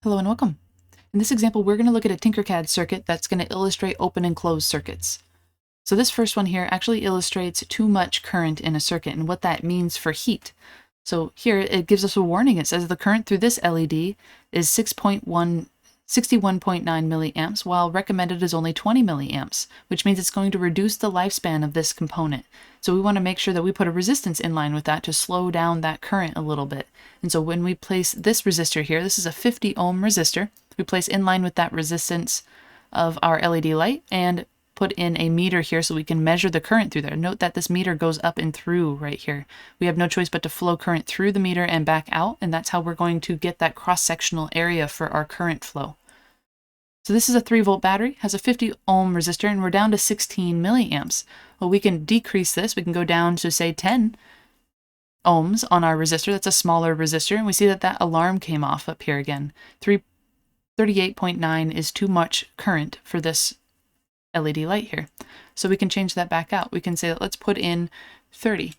Hello and welcome. In this example, we're going to look at a TinkerCAD circuit that's going to illustrate open and closed circuits. So this first one here actually illustrates too much current in a circuit and what that means for heat. So here it gives us a warning. It says the current through this LED is 61.9 milliamps, while recommended is only 20 milliamps, which means it's going to reduce the lifespan of this component. So we want to make sure that we put a resistance in line with that to slow down that current a little bit. And so when we place this resistor here, this is a 50 ohm resistor, we place in line with that resistance of our LED light and put in a meter here so we can measure the current through there. Note that this meter goes up and through right here. We have no choice but to flow current through the meter and back out, and that's how we're going to get that cross-sectional area for our current flow. So this is a 3-volt battery, has a 50 ohm resistor, and we're down to 16 milliamps. Well, we can decrease this. We can go down to, say, 10 ohms on our resistor. That's a smaller resistor, and we see that that alarm came off up here again. 38.9 is too much current for this LED light here. So we can change that back out. We can say, let's put in 30.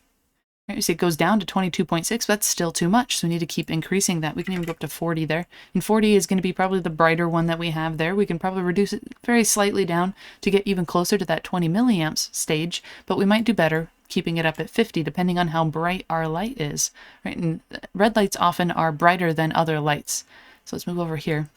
Right, you see it goes down to 22.6, but that's still too much, so we need to keep increasing that. We can even go up to 40 there. And 40 is going to be probably the brighter one that we have there. We can probably reduce it very slightly down to get even closer to that 20 milliamps stage, but we might do better keeping it up at 50, depending on how bright our light is. Right? And red lights often are brighter than other lights. So let's move over here.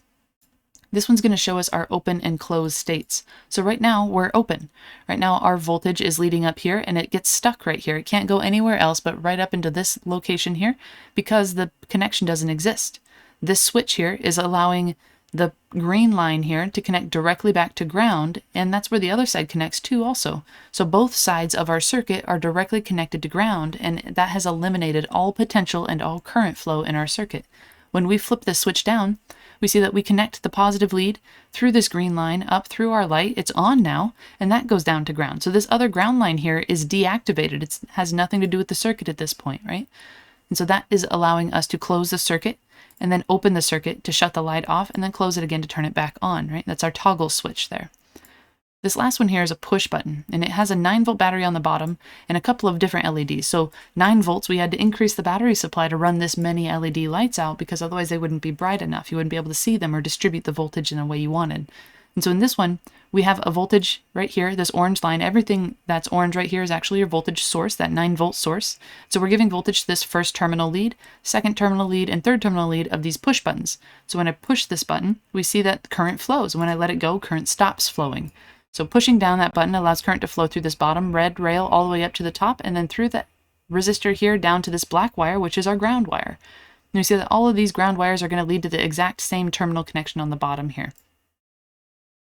This one's going to show us our open and closed states. So right now we're open. Right now our voltage is leading up here and it gets stuck right here. It can't go anywhere else but right up into this location here because the connection doesn't exist. This switch here is allowing the green line here to connect directly back to ground, and that's where the other side connects to also. So both sides of our circuit are directly connected to ground, and that has eliminated all potential and all current flow in our circuit. When we flip this switch down, we see that we connect the positive lead through this green line up through our light. It's on now, and that goes down to ground. So this other ground line here is deactivated. It has nothing to do with the circuit at this point, right? And so that is allowing us to close the circuit and then open the circuit to shut the light off and then close it again to turn it back on, right? That's our toggle switch there. This last one here is a push button, and it has a 9-volt battery on the bottom and a couple of different LEDs. So 9 volts, we had to increase the battery supply to run this many LED lights out because otherwise they wouldn't be bright enough. You wouldn't be able to see them or distribute the voltage in the way you wanted. And so in this one, we have a voltage right here, this orange line. Everything that's orange right here is actually your voltage source, that 9-volt source. So we're giving voltage to this first terminal lead, second terminal lead, and third terminal lead of these push buttons. So when I push this button, we see that current flows. When I let it go, current stops flowing. So pushing down that button allows current to flow through this bottom red rail all the way up to the top, and then through that resistor here down to this black wire, which is our ground wire. And you see that all of these ground wires are going to lead to the exact same terminal connection on the bottom here.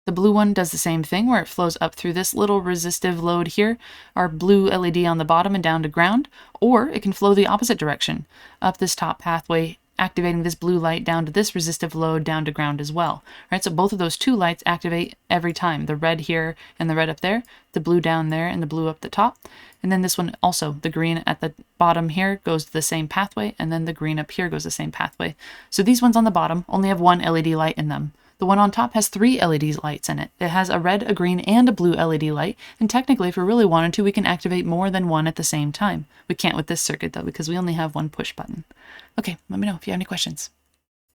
The blue one does the same thing where it flows up through this little resistive load here, our blue LED on the bottom and down to ground, or it can flow the opposite direction, up this top pathway, activating this blue light down to this resistive load down to ground as well. Right, so both of those two lights activate every time, the red here and the red up there, the blue down there and the blue up the top. And then this one also, the green at the bottom here goes to the same pathway, and then the green up here goes the same pathway. So these ones on the bottom only have one LED light in them. The one on top has 3 LED lights in it. It has a red, a green, and a blue LED light, and technically if we really wanted to, we can activate more than one at the same time. We can't with this circuit though, because we only have one push button. Okay, let me know if you have any questions.